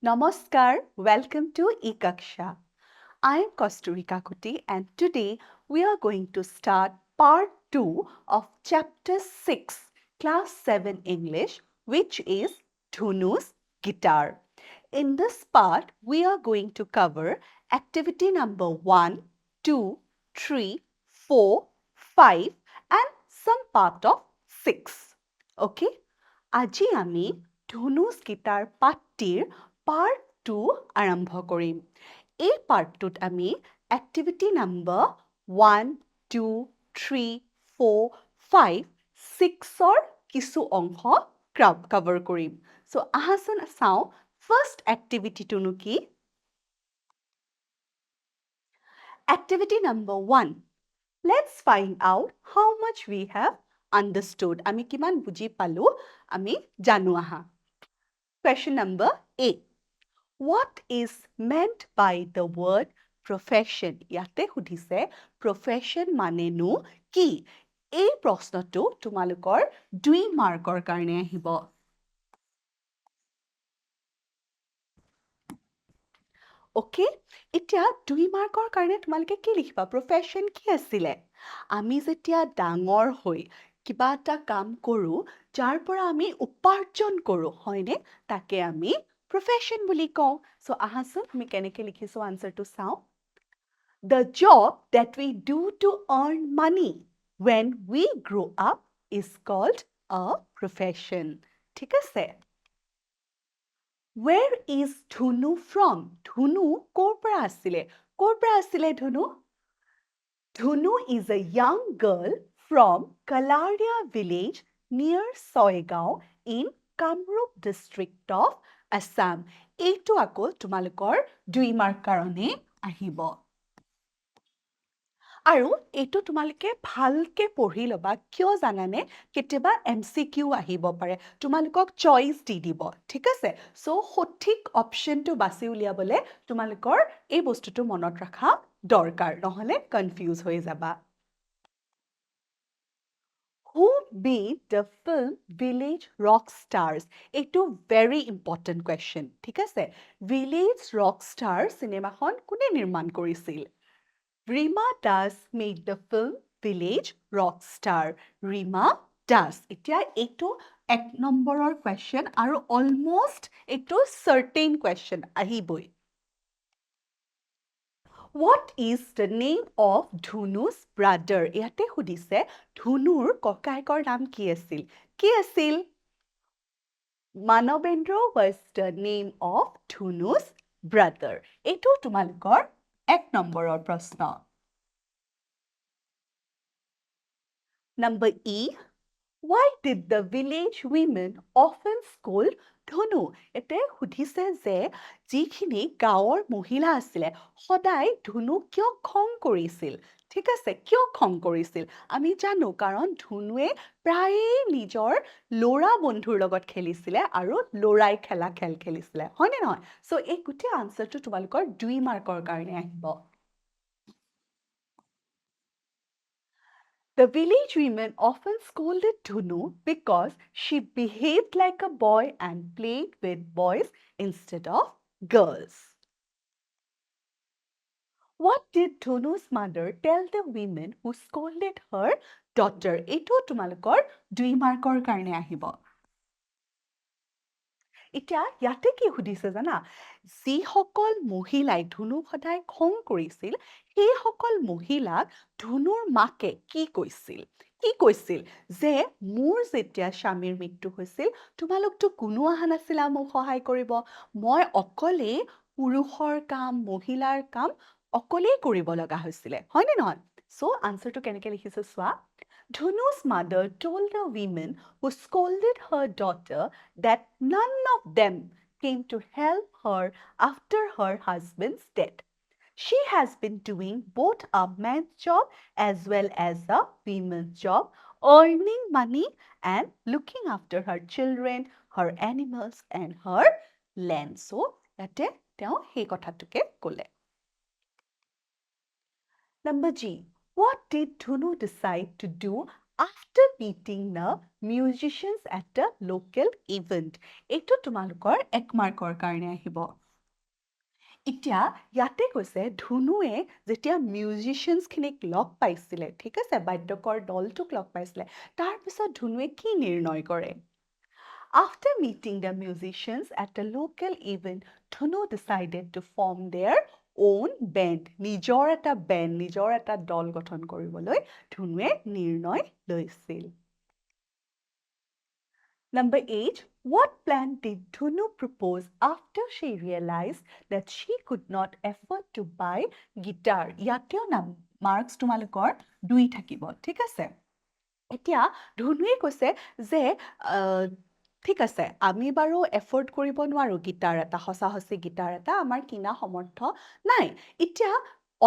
Namaskar, welcome to Ekaksha. I am Kosturika Kuti and today we are going to start part 2 of chapter 6, class 7 English, which is Dhunu's guitar. In this part, we are going to cover activity number 1, 2, 3, 4, 5 and some part of 6. Okay? আজি আমি ধুনুচ গীতাৰ পাঠটিৰ part 2 আৰম্ভ কৰিম। এই পাৰ্টটোত আমি activity number 1, 2, 3, 4, 5, 6ৰ কিছু অংশ cover কৰিম। চ' আহাচোন চাওঁ ফাৰ্ষ্ট এক্টিভিটিটোনো কি? Activity number 1. Let's find out how much we have understood. আমি কিমান বুজি পালো আমি জানো আহা। Question number A. What is meant by the word profession? ইয়াতে সুধিছে profession মানেনো কি? এই প্ৰশ্নটো তোমালোকৰ 2 মাৰ্কৰ কাৰণে আহিব। ওকে, এতিয়া 2 মাৰ্কৰ কাৰণে তোমালোকে কি লিখিবা? প্ৰফেশ্যন কি আছিলে? আমি যেতিয়া ডাঙৰ হৈ কিবা এটা কাম কৰোঁ, যাৰ পৰা আমি উপাৰ্জন কৰোঁ, হয়নে? তাকে আমি প্ৰফেশ্যন বুলি কওঁ। চ' আহাচোন আমি কেনেকৈ লিখিছোঁ আনচাৰটো চাওঁ। The job that we do to earn money when we grow up is called a profession. ঠিক আছে? Where is Dhunu from? Dhunu ক'ৰ পৰা আছিলে? ক'ৰ পৰা আছিলে Dhunu? Dhunu is a young girl from Kalaria village near Soigao in Kamrup district of Assam. এইটো আকৌ তোমালোকৰ 2 মাৰ্ক কাৰণে আহিব। আৰু এইটো তোমালোকে ভালকে পঢ়ি ল'বা কিয় জানানে কেতিয়াবা MCQ আহিব পাৰে তোমালোকক চইচ দি দিব ঠিক আছে সো সঠিক অপচনটো বাছি উলিয়াবলে তোমালোকৰ এই বস্তুটো মনত ৰাখা দৰকাৰ নহলে কনফিউজ হৈ যাবা Who made the film Village Rock Stars? এইটো very important question ঠিক আছে Village Rock Stars চিনেমাখন কোনে নিৰ্মাণ কৰিছিল Rima Das made the film Village Rockstar. Rima Das. এতিয়া এইটো 1 নম্বৰৰ question আৰু almost এইটো certain question আহিবই। What is the name of Dhunu's brother? ইয়াতে সুধিছে ধুনুৰ ককায়েকৰ নাম কি আছিল? কি আছিল? Manavendra was the name of Dhunu's brother. এইটো তোমালোকৰ 1 নম্বৰৰ প্ৰশ্ন। Number E. Why did the village women often scold Dhunu? এতে সুধিছে যে যিখিনি গাঁৱৰ মহিলা আছিলে সদায় ধুনু কিয় খং কৰিছিল ঠিক আছে কিয় খং কৰিছিল আমি জানো কাৰণ ধুনুৱে প্ৰায়ে নিজৰ ল'ৰা বন্ধুৰ লগত খেলিছিলে আৰু ল'ৰাই খেলা খেল খেলিছিলে হয়নে নহয় সো এই গোটেই আনসাৰটো তোমালোকৰ 2 মাৰ্কৰ কাৰণে আহিব The village women often scolded Dhunu because she behaved like a boy and played with boys instead of girls. What did Dhunu's mother tell the women who scolded her daughter? Eto tumalokor 2 markor karne ahibo. এতিয়া ইয়াতে কি সুধিছে জানা যিসকল মহিলাই ধুনুক সদায় খং কৰিছিল সেইসকল মহিলাক ধুনুৰ মাকে কি কৈছিল যে মোৰ যেতিয়া স্বামীৰ মৃত্যু হৈছিল তোমালোকতো কোনো আহা নাছিলা মোক সহায় কৰিব মই অকলে পুৰুষৰ কাম মহিলাৰ কাম অকলে কৰিব লগা হৈছিল হয়নে নহয় সো আনসাৰটো কেনেকৈ লিখিছো চোৱা Dhunu's mother told the women who scolded her daughter that none of them came to help her after her husband's death. She has been doing both a man's job as well as a woman's job, earning money and looking after her children, her animals and her land. So, yate teo hei kothatuke kole. Number G. What did Dhunu decide to do after meeting the musicians at a local event. এইটো তোমালোকৰ 1 মাৰ্কৰ কাৰণে আহিব। এতিয়া ইয়াতে কৈছে ধুনুৱে যেতিয়া মিউজিচিয়ানছখিনিক লগ পাইছিলে, ঠিক আছে, বাদ্যকৰ দলটোক লগ পাইছিলে, তাৰপিছত ধুনুৱে কি নিৰ্ণয় কৰে? After meeting the musicians at a local event, Dhunu decided to form their own band. নিজৰ এটা band, নিজৰ এটা দল গঠন কৰিবলৈ ধুনুৱে নিৰ্ণয় লৈছিল। Number 8. What plan did Dhunu propose after she realized that she could not afford to buy guitar? ইয়াতেও marks তোমালোকৰ 2 থাকিব, ঠিক আছে? এতিয়া ধুনুৱে কৈছে যে ঠিক আছে, আমি বাৰু এফৰ্ড কৰিব নোৱাৰো গিটাৰ এটা, সঁচা গিটাৰ এটা আমাৰ কিনা সমৰ্থ নাই। এতিয়া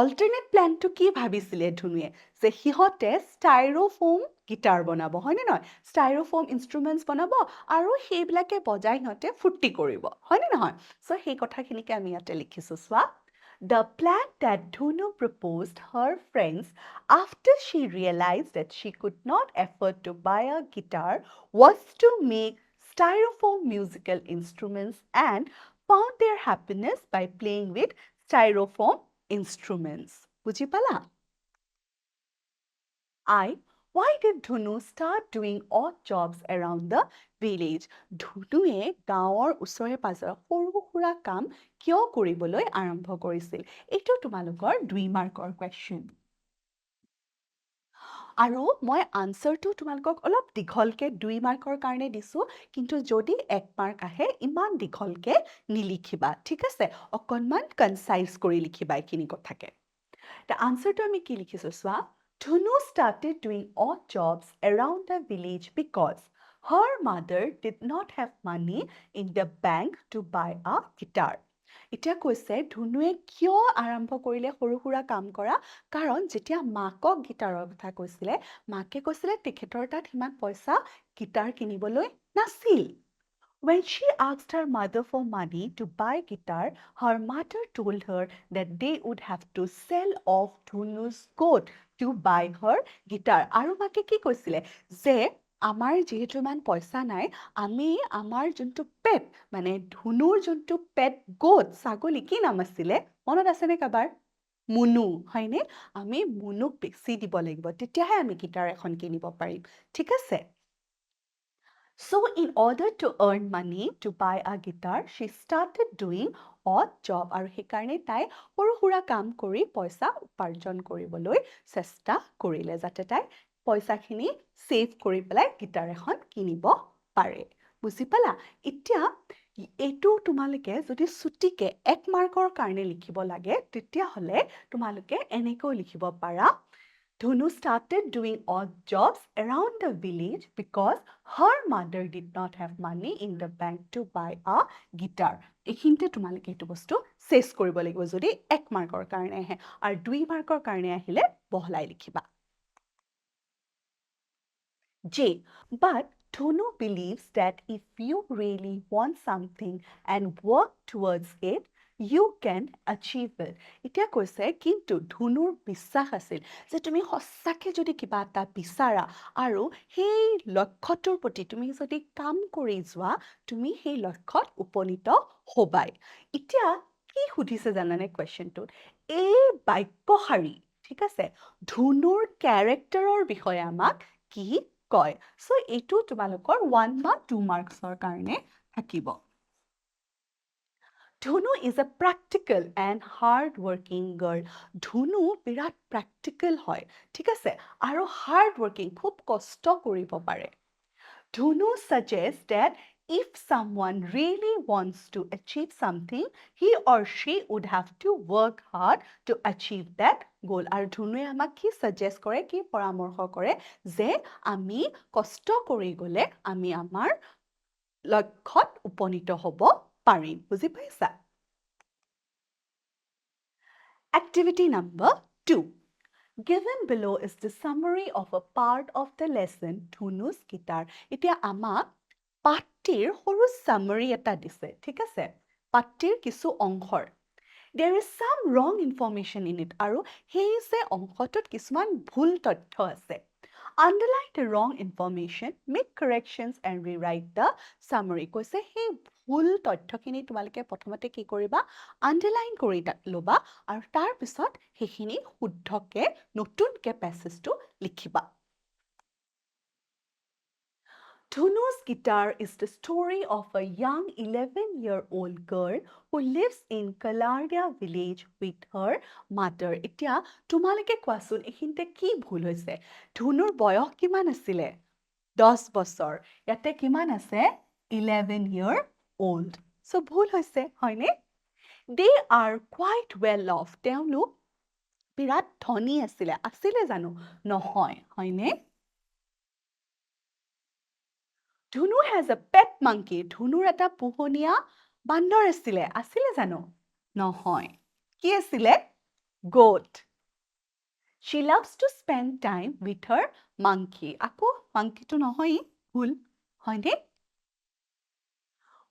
অল্টাৰনেট প্লেনটো কি ভাবিছিলে ধুনুৱে? যে সিহঁতে ষ্টাইৰোফোম গিটাৰ বনাব, হয়নে নহয়? ষ্টাইৰোফোম ইনষ্ট্ৰুমেণ্টছ বনাব আৰু সেইবিলাকে বজাই সিহঁতে ফূৰ্তি কৰিব, হয়নে নহয়? চ' সেই কথাখিনিকে আমি ইয়াতে লিখিছোঁ, চোৱা। The plan that Dhunu proposed her friends after she realized that she could not afford to buy a guitar was to make styrofoam musical instruments and found their happiness by playing with styrofoam instruments. বুজি পালা? Why did Dhunu start doing odd jobs around the village? ধুনুৱে গাঁৱৰ ওচৰে পাজৰে সৰু সুৰা কাম কিয় কৰিবলৈ আৰম্ভ কৰিছিল? এইটো তোমালোকৰ 2 মাৰ্কৰ কুৱেশ্যন। আৰু মই আনচাৰটো তোমালোকক অলপ দীঘলকৈ 2 মাৰ্কৰ কাৰণে দিছোঁ, কিন্তু যদি 1 মাৰ্ক আহে ইমান দীঘলকৈ নিলিখিবা, ঠিক আছে? অকণমান কনচাইজ কৰি লিখিবা এইখিনি কথাকে। The answer to আমি কি লিখিছোঁ চোৱা। Dhunu started doing odd jobs around the village because her mother did not have money in the bank to buy a guitar. এতিয়া কৈছে ধুনুৱে কিয় আৰম্ভ কৰিলে সৰু সুৰা কাম কৰা? কাৰণ যেতিয়া মাকক গিটাৰৰ কথা কৈছিলে, মাকে কৈছিলে তেখেতৰ তাত সিমান পইচা গিটাৰ কিনিবলৈ নাছিল। When she asked her mother for money to buy guitar, her mother told her that they would have to sell off Dhunu's goat to buy her guitar. আৰু মাকে কি কৈছিলে? যে আমাৰ যিহেতু ইমান পইচা নাই, আমি আমাৰ যোনটো পেট, মানে ধুনুৰ যোনটো পেট গোট, ছাগলী, কি নাম আছিলে? মনত আছেনে কাবাৰ? মুনু, হয়নে? আমি মুনুক বেছি দিব লাগিব, তেতিয়াহে আমি গিটাৰ এখন কিনিব পাৰিম, ঠিক আছে? So in order to earn money to buy a guitar, she started doing odd job. আৰু সেইকাৰণে তাই সৰু সুৰা কাম কৰি পইচা উপাৰ্জন কৰিবলৈ চেষ্টা কৰিলে, যাতে তাই পইচাখিনি সেভ কৰি পেলাই গিটাৰ এখন কিনিব পাৰে। বুজি পালা? এতিয়া এইটো তোমালোকে যদি ছুটিকে 1 মাৰ্কৰ কাৰণে লিখিব লাগে, তেতিয়াহ'লে তোমালোকে এনেকৈ লিখিব পাৰা। Dhunu started doing odd jobs around the village because her mother did not have money in the bank to buy a guitar. এইখিনিতে তোমালোকে এইটো বস্তু চেছ কৰিব লাগিব যদি 1 মাৰ্কৰ কাৰণে আহে, আৰু 2 মাৰ্কৰ কাৰণে আহিলে বহলাই লিখিবা। J. But Dhunu believes that if you really want something and work towards it, you can achieve it. এতিয়া কৈছে কিন্তু ধুনুৰ বিশ্বাস আছিল যে তুমি সঁচাকৈ যদি কিবা এটা বিচাৰা আৰু সেই লক্ষ্যটোৰ প্ৰতি তুমি যদি কাম কৰি যোৱা, তুমি সেই লক্ষ্যত উপনীত হ'বাই। এতিয়া কি সুধিছে জানানে কুৱেশ্যনটোত? এই বাক্যশাৰী, ঠিক আছে, ধুনুৰ কেৰেক্টাৰৰ বিষয়ে আমাক কি কয়? চ' এইটো তোমালোকৰ 1 বা 2 মাৰ্কছৰ কাৰণে থাকিব। Dhunu is a practical and hard-working girl. Dhunu Virat practical হয়, ঠিক আছে, আৰু hard-working, খুব কষ্ট কৰিব পাৰে। Dhunu suggests that if someone really wants to achieve something, he or she would have to work hard to achieve that goal. আৰু ধুনুৱে আমাক কি suggest কৰে, কি পৰামৰ্শ কৰে, যে আমি কষ্ট কৰি গ'লে আমি আমাৰ লক্ষ্যত উপনীত হ'ব পাৰিম। বুজি পাইছা? Activity number 2. Given below is the summary of a part of the lesson Dhunu's guitar. এতিয়া আমাক পাঠটিৰ সৰু summary এটা দিছে, ঠিক আছে? পাঠটিৰ কিছু অংশৰ। There is some wrong information in it, আৰু সেই যে অংশটোত কিছুমান ভুল তথ্য আছে। Underline the wrong information, make corrections and rewrite the summary. কৈছে সেই ভুল তথ্যখিনি তোমালোকে প্ৰথমতে কি কৰিবা আন্ডাৰলাইন কৰি ল'বা আৰু তাৰ পিছত সেইখিনি শুদ্ধকে নতুনকে পেছেজটো লিখিবা Dhunu's guitar is the story of a young 11-year-old girl who lives in Kalaria village with her mother. এতিয়া তোমালোকে কোৱাচোন এইখিনিতে কি ভুল হৈছে ধুনুৰ বয়স কিমান আছিলে 10 বছৰ ইয়াতে কিমান আছে 11 year old so ভুল হৈছে হয়নে they are quite well off তেওঁলোক বিৰাট ধনী আছিলে জানো নহয় হয়নে Dhunu has a pet monkey. Dhunur এটা পোহনীয়া বান্দৰ আছিলে জানো? নহয়। কি আছিলে? Goat. She loves to spend time with her monkey. আকৌ monkeyটো নহয় ভুল হয়নে?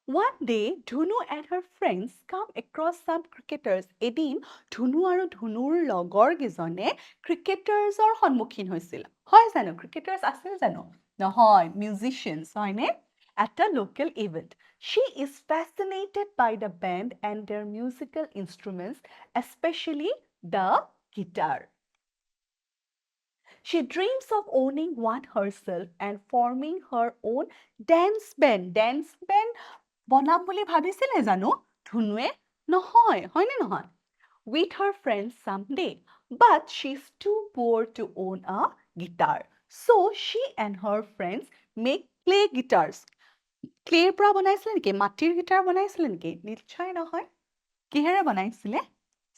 One day, Dhunu and her friends come across some cricketers. এদিন ধুনু আৰু ধুনুৰ লগৰ কেইজনে ক্ৰিকেটাৰ্ছৰ সন্মুখীন হৈছিল। হয় জানো? ক্ৰিকেটাৰ্ছ আছিল জানো? নহয়, musicians হয়নে? At a local event. She is fascinated by the band and their musical instruments, especially the guitar. She dreams of owning one herself and forming her own dance band. Dance band বনাম বুলি ভাবিছিলে জানো ধুনুৱে নহয় হয়নে নহয় with her friends someday but she's too poor to own a guitar so she and her friends make clay guitars clay পৰা বনাইছিলে নেকি মাটিৰ গিটাৰ বনাইছিলে নেকি নিশ্চয় নহয় কিহেৰে বনাইছিলে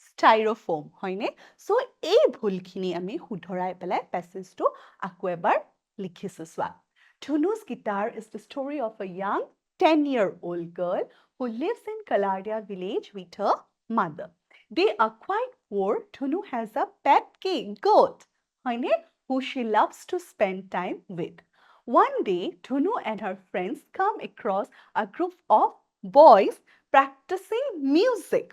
styrofoam হয়নে so এই ভুলখিনি আমি শুধৰাই পেলাই প্যাসেজটো আকৌ এবাৰ লিখিছো সোৱা Dhunu's guitar is the story of a young 10-year-old girl who lives in Kalaria village with her mother. They are quite poor. Dhunu has a pet goat, who she loves to spend time with. One day, Dhunu and her friends come across a group of boys practicing music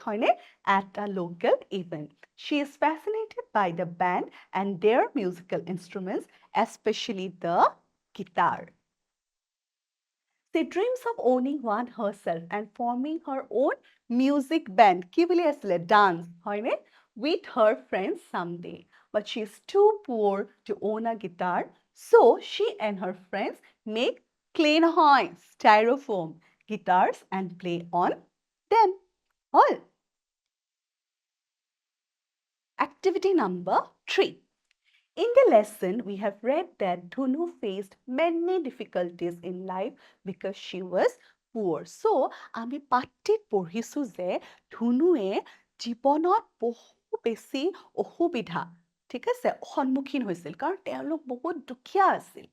at a local event. She is fascinated by the band and their musical instruments, especially the guitar. She dreams of owning one herself and forming her own music band. কি বুলি আছিলে? Dance, হয়নে? With her friends someday. But she is too poor to own a guitar, so she and her friends make clay নহয়, styrofoam guitars and play on them. All. Activity number 3. In the lesson, we have read that Dhunu faced many difficulties in life because she was poor. So, আমি পাঠটিত পঢ়িছো যে ধুনুৱে জীৱনত বহু বেছি অসুবিধা ঠিক আছে সন্মুখীন হৈছিল কাৰণ তেওঁলোক বহুত দুখীয়া আছিল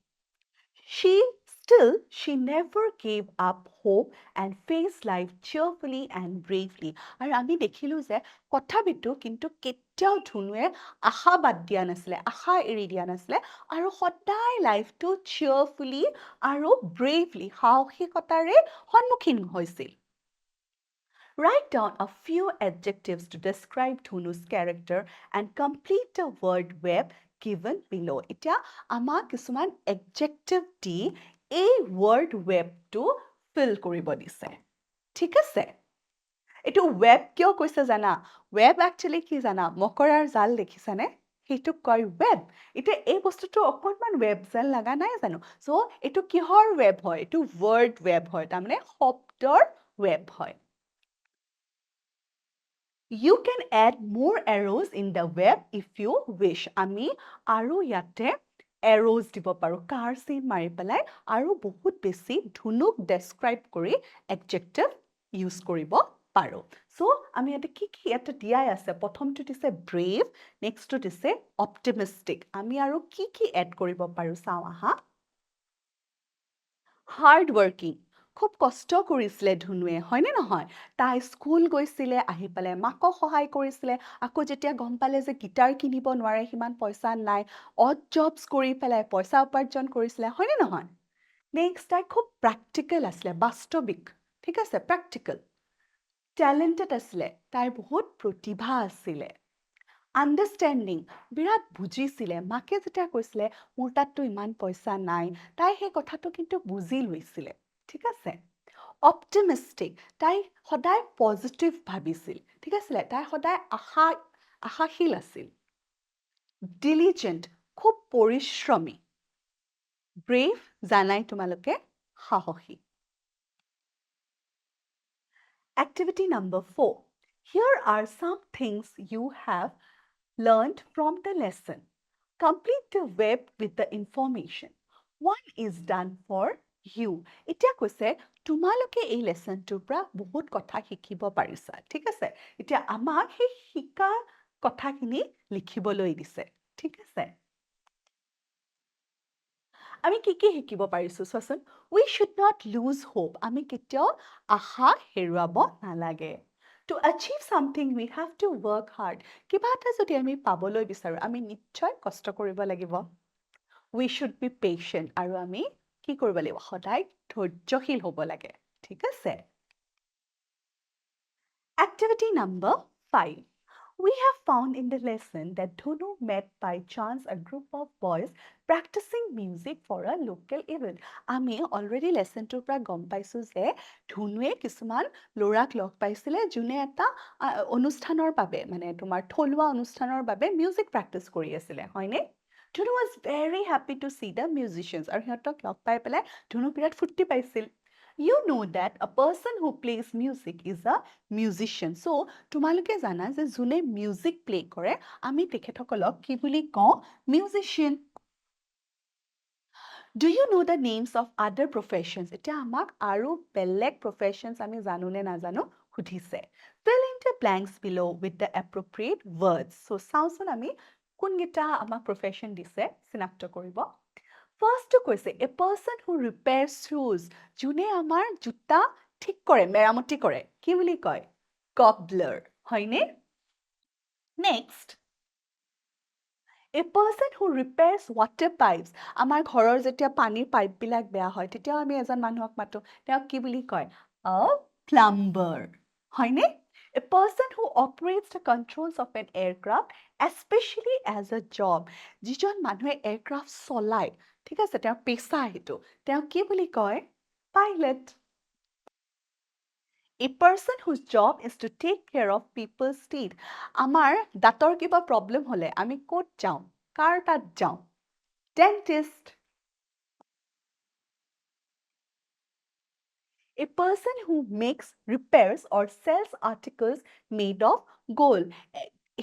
She never gave up hope and faced life cheerfully and bravely. আৰু আমি দেখিলো যে কথাবিটো কিন্তু কেতিয়াও ধুনুৱে আশা বাদ দিয়া নাছিলে আশা এৰি দিয়া নাছিলে আৰু সদায় লাইফটো cheerfully আৰু bravely সাহসিকতাৰে সন্মুখীন হৈছিল Write down a few adjectives to describe Dhunu's character and complete the word web given below. এতিয়া আমাক কিছুমান adjective দি এই word webটো fill কৰিব দিছে। ঠিক আছে? এইটো web কিয় কৈছে জানা? Web actually কি জানা? মকৰাৰ জাল দেখিছানে? সেইটোক কয় web। এতিয়া এই বস্তুটো অকণমান web জাল লগা নাই জানো? So এইটো কিহৰ web হয়? এইটো word web হয়। তাৰমানে শব্দৰ web হয়। You can add more arrows in the web if you wish. আমি আৰু ইয়াতে arrows দিব পাৰো কাৰ চিন মাৰি পেলাই আৰু বহুত বেছি ধুনুক describe কৰি adjective use কৰিব পাৰো so আমি ইয়াতে কি ইয়াতে দিয়াই আছে প্ৰথমটো দিছে brave নেক্সটটো দিছে optimistic আমি আৰু কি add কৰিব পাৰো চাও আহা hard working খুব কষ্ট কৰিছিলে ধুনুৱে হয়নে নহয় তাই স্কুল গৈছিলে আহি পেলাই মাকক সহায় কৰিছিলে আকৌ যেতিয়া গম পালে যে গিটাৰ কিনিব নোৱাৰে হিমান পইচা নাই অড জবছ কৰি পেলাই পইচা উপাৰ্জন কৰিছিলে হয়নে নহয় নেক্সট তাই খুব প্ৰ্যাকটিক্যাল আছিলে বাস্তৱিক ঠিক আছে প্ৰ্যাকটিক্যাল ট্যালেন্টেড আছিলে তাইৰ বহুত প্ৰতিভা আছিলে আণ্ডাৰষ্টেণ্ডিং বিৰাট বুজিছিলে মাকে যেতিয়া কৈছিলে মোৰ তাততো ইমান পইচা নাই তাই সেই কথাটো কিন্তু বুজি লৈছিলে ঠিক আছে অপটিমিষ্টিক তাই সদায় পজিটিভ ভাবিছিল ঠিক আছিলে তাই সদায় আশাশীল আছিল ডিলিজেণ্ট খুব পৰিশ্ৰমী ব্ৰেভ জানাই তোমালোকে সাহসী Activity number 4. Here are some things you have learned from the lesson. Complete the web with the information. One is done for you. এতিয়া কৈছে তোমালোকে এই লেসনটোৰ পৰা বহুত কথা শিকিব পাৰিছা ঠিক আছে এতিয়া আমাক সেই শিকা কথাখিনি লিখিবলৈ দিছে ঠিক আছে আমি কি কি শিকিব পাৰিছো চোৱাচোন we should not lose hope আমি কেতিয়াও আশা হেৰুৱাব নালাগে to achieve something we have to work hard কিবা এটা যদি আমি পাবলৈ বিচাৰো আমি নিশ্চয় কষ্ট কৰিব লাগিব we should be patient আৰু আমি কি কৰিব লাগিব সদায় ধৈৰ্যশীল হ'ব লাগে ঠিক আছে Activity number 5 We have found in the lesson that Dhunu met by chance a group of boys practicing music for a local event. আমি already লেসনটোৰ পৰা গম পাইছো যে ধুনুৱে কিছুমান ল'ৰাক লগ পাইছিলে যোনে এটা অনুষ্ঠানৰ বাবে মানে তোমাৰ থলুৱা অনুষ্ঠানৰ বাবে মিউজিক প্ৰেক্টিছ কৰি আছিলে হয়নে Dhunu was very happy to see the musicians আৰু সিহঁতক লগ পাই পেলাই ধুনু বিৰাট ফূৰ্তি পাইছিল You know that a person who plays music is a musician. So, তোমালোকে জানা যে যোনে মিউজিক প্লে কৰে আমি তেখেতসকলক কি বুলি কওঁ musician Do you know the names of other professions? এতিয়া আমাক আৰু বেলেগ professions আমি জানো নে নাজানো সুধিছে Fill in the blanks below with the appropriate words. So, চাওঁচোন আমি কোনকেইটা আমাক profession দিছে চিনাক্ত কৰিব First কৈছে a person who repairs shoes যোনে আমাৰ জোতা ঠিক কৰে মেৰামতি কৰে কি বুলি কয় cobbler হয়নে Next A person who repairs water pipes আমাৰ ঘৰৰ যেতিয়া পানীৰ পাইপ বিলাক বেয়া হয় তেতিয়াও আমি এজন মানুহক মাতো তেওঁক কি বুলি কয় a plumber হয়নে A person who operates the controls of an aircraft especially as a job যিজন মানুহে aircraft চলায় ঠিক আছে তেওঁৰ পেশা হেতু তেওঁ কি বুলি কয় pilot A person whose job is to take care of people's teeth আমাৰ দাঁতৰ কিবা প্ৰবলেম হলে আমি ক'ত যাওঁ কাৰ তাত যাওঁ dentist A person who makes repairs or sells articles made of gold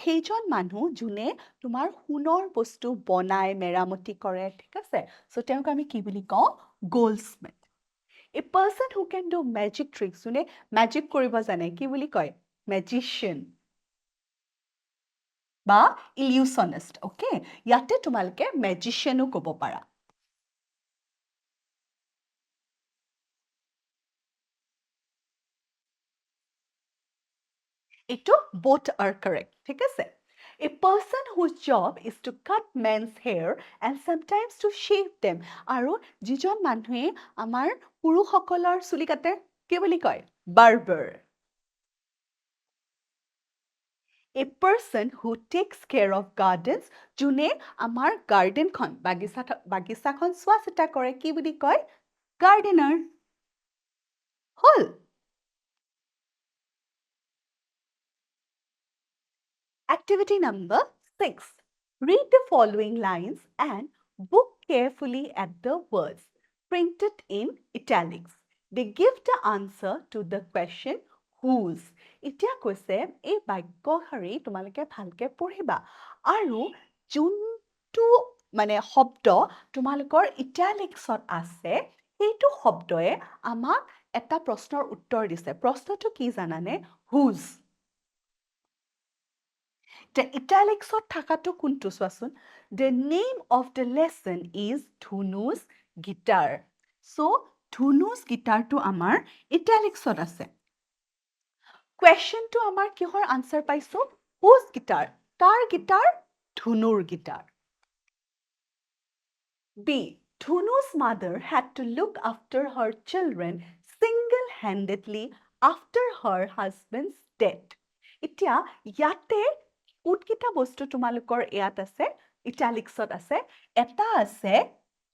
সেইজন মানুহ যোনে তোমাৰ সোণৰ বস্তু বনায় মেৰামতি কৰে ঠিক আছে সো তেওঁক আমি কি বুলি কওঁ goldsmith A person who can do magic tricks যোনে magic কৰিব জানে কি বুলি কয় magician বা illusionist ওকে ইয়াতে তোমালোকে magicianও ক'ব পাৰা এইটো both are correct ঠিক আছে A person whose job is to cut men's hair and sometimes to shave them আৰু যিজন মানুহে আমাৰ পুৰুষসকলৰ চুলি কাটে কি বুলি কয় barber A person who takes care of gardens যোনে আমাৰ গাৰ্ডেনখন বাগিচাখন চোৱা চিতা কৰে কি বুলি কয় gardener hall Activity number 6. Read the following lines and look carefully at the words printed in italics. They give the answer to the question whose. এতিয়া কৈছে এই বাক্যশাৰী তোমালোকে ভালকে পঢ়িবা আৰু যোনটো মানে শব্দ তোমালোকৰ ইটালিক্সত আছে সেইটো শব্দয়ে আমাক এটা প্ৰশ্নৰ উত্তৰ দিছে প্ৰশ্নটো কি জানানে whose The italicsত থাকাটো কোনটো চোৱাচোন The name of the lesson is Dhunu's guitar. So, Dhunu's guitar টো আমাৰ italicsত আছে. Question টো আমাৰ কিহৰ answer পাইছো? Whose guitar? Car guitar? Dhunuৰ guitar. B. Dhunu's mother had to look after her children single-handedly after her husband's death. এতিয়া ইয়াতে কোনকেইটা বস্তু তোমালোকৰ ইয়াত আছে ইটালিক্সত আছে এটা আছে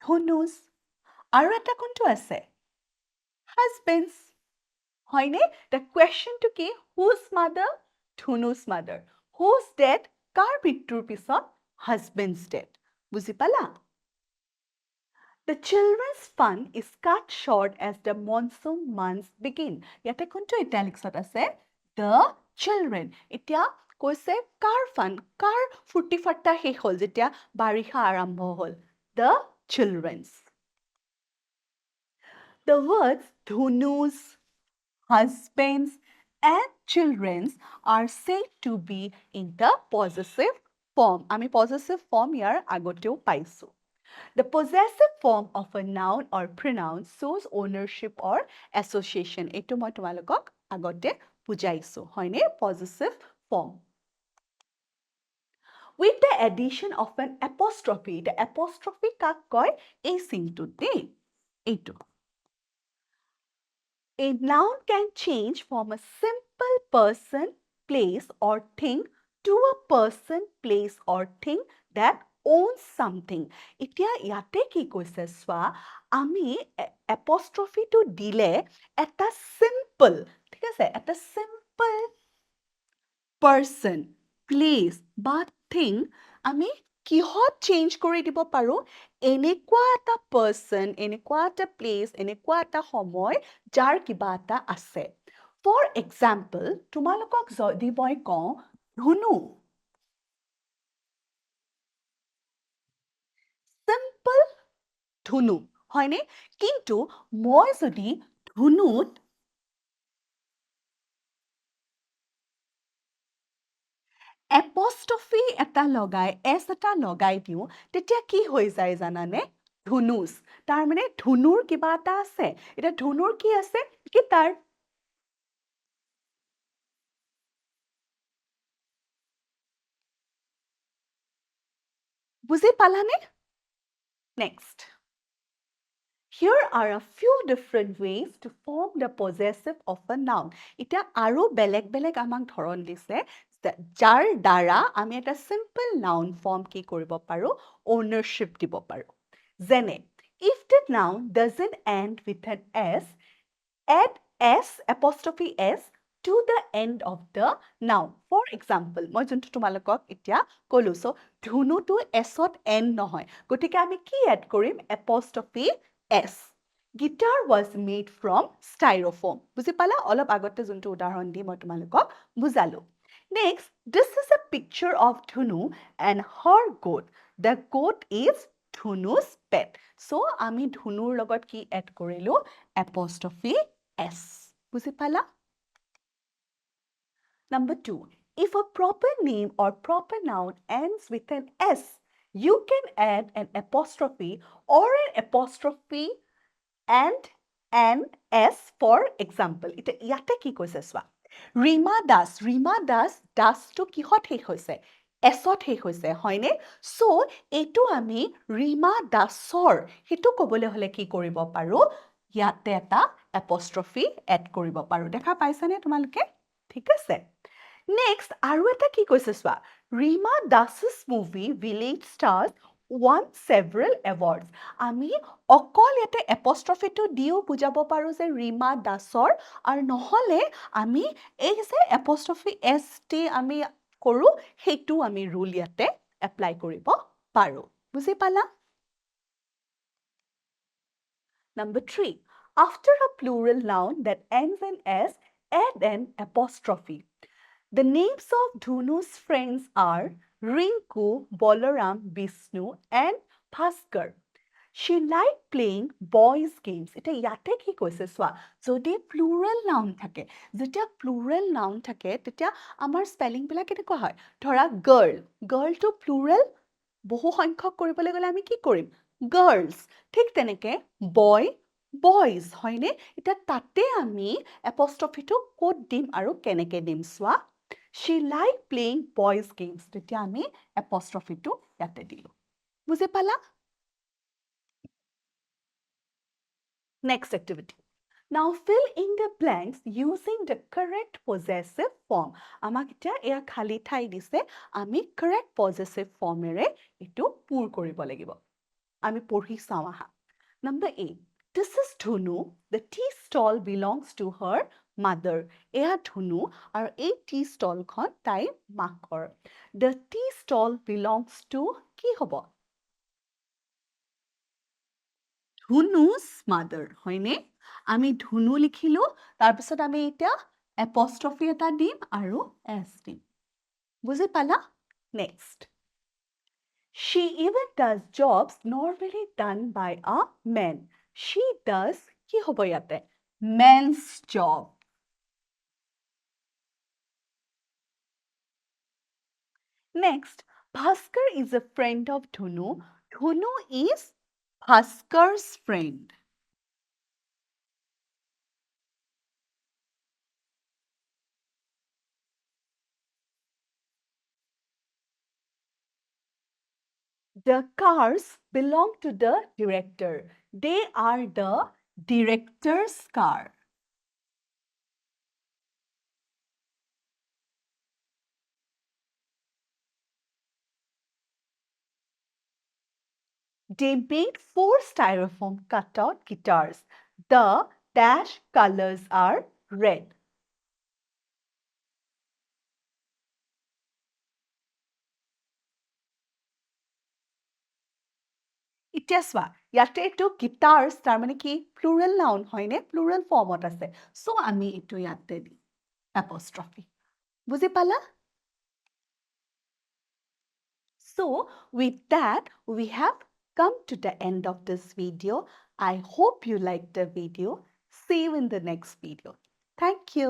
ধনুষ আৰু এটা কোনটো আছে হাজবেণ্ডছ হয়নে the question to কি whose mother Dhanush mother whose dead কাৰ মৃত্যুৰ পিছত husband's dead বুজি পালা The children's fun is cut short as the monsoon months begin. ইয়াতে কোনটো ইটালিক্সত আছে? The children. এতিয়া কৈছে কাৰ fun? কাৰ ফুৰ্তি ফাৰ্তা শেষ হ'ল যেতিয়া বাৰিষা আৰম্ভ হ'ল? The children's. The words Dhanush, husbands, and children's are said to be in the possessive form. আমি possessive form ইয়াৰ আগতেও পাইছো. The possessive form of a noun or pronoun shows ownership or association. এইটো মই তোমালোকক আগতে বুজাইছো হয়নে possessive form. With the addition of an apostrophe, the apostrophe কাক কয় এই চিনটো দেই এইটো. A noun can change from a simple person, place or thing to a person, place or thing that owns something. এতিয়া ইয়াতে কি কৈছে চোৱা আমি apostrophe টো দিলে এটা simple ঠিক আছে এটা simple person, place বা thing আমি কিহত চেঞ্জ কৰি দিব পাৰো এনেকুৱা এটা person, এনেকুৱা এটা place, এনেকুৱা এটা সময় যাৰ কিবা এটা আছে for example তোমালোকক যদি মই কওঁ ধুনু simple ধুনু হয়নে কিন্তু মই যদি ধুনুত apostrophe এটা লগাই s এটা লগাই দিও তেতিয়া কি হৈ যায় জানানে ধুনুষ তাৰ মানে ধুনুৰ কিবা এটা আছে এটা ধুনুৰ কি আছে কি তাৰ বুজি পালানে next Here are a few different ways to form the possessive of a noun. Ita aru beleg amang thoron dise jar dara ami eta simple noun form ki koribo paru ownership dibo paru. Jene if the noun doesn't end with an s add s apostrophe s to the end of the noun. For example, মই যোনটো তোমালোকক এতিয়া কলো so ধুনুটো s ত end নহয় গতিকে আমি কি add কৰিম apostrophe s. Guitar was made from styrofoam. বুজি পালা অলপ আগতে যোনটো উদাহৰণ দি মই তোমালোকক বুজালো. Next, this is a picture of Dhunu and her goat. The goat is Dhunu's pet. So, আমি ধুনুৰ লগত কি add কৰিলো apostrophe s. বুজি পালা? Number 2. If a proper name or proper noun ends with an s, you can add an apostrophe or an apostrophe and an s for example. Ite yate ki koise swa. Rima Das to kihot শেষ হৈছে এছত শেষ হৈছে হয়নে so এটো আমি ৰিমা দাসৰ হেতু কবলে হলে কি কৰিব পাৰো ইয়াতে এটা apostrophe add কৰিব পাৰো দেখা পাইছানে তোমালোকে ঠিক আছে নেক্সট আৰু এটা কি কৈছে চোৱা Rima দাস's movie Village Stars won several awards আমি অকল ইয়াতে apostrophe টো দিও বুজাব পাৰো যে ৰিমা দাসৰ আৰু নহলে আমি এই যে apostrophe s টি আমি কৰো হেতু আমি rule ইয়াতে apply কৰিব পাৰো বুজি পালা Number 3 after a plural noun that ends in s add an apostrophe The names of Dhunu's friends are Rinku, Bolaram, Vishnu, and Bhaskar. She liked playing boys' games. Ita yate ki koise swa. Jodi plural noun thake. Jetia plural noun thake, tetia amar spelling bila keneko hoy. Thora girl. Girl to plural bohu সংখ্যক কৰিবলৈ গলে আমি কি কৰিম girls ঠিক তেনেকে boy boys হয়নে এটা তাতে আমি apostrophe টো কোড দিম আৰু কেনেকে দিম সোৱা She liked playing boys games. তেতিয়া আমি apostrophe টো ইয়াতে দিলো বুজি পালা Next activity Now fill in the blanks using the correct possessive form. আমাক এতিয়া এয়া খালি ঠাই দিছে আমি correct possessive formৰে এইটো পূৰ কৰিব লাগিব আমি পঢ়ি চাওঁ আহা Number 8 This is Dhunu. The tea stall belongs to her mother. এয়া ধুনু আৰু এই tea stall খন তাইৰ মাকৰ The tea stall belongs to কি হ'ব ধুনু's mother হয়নে আমি ধুনু লিখিলো তাৰপিছত আমি এতিয়া apostrophe এটা দিম আৰু s দিম বুজি পালা next She even does jobs normally done by a man. She does কি হ'ব ইয়াতে men's job Next, Bhaskar is a friend of Dhunu. Dhunu is Bhaskar's friend. The cars belong to the director. They are the director's car. They made 4 styrofoam cutout guitars. The dash colors are red. এতিয়া চোৱা ইয়াতে এইটো guitars তাৰমানে কি plural noun হয়নে plural formত আছে so আমি এইটো ইয়াতে দিম apostrophe বুজি পালা So with that we have come to the end of this video I hope you liked the video see you in the next video thank you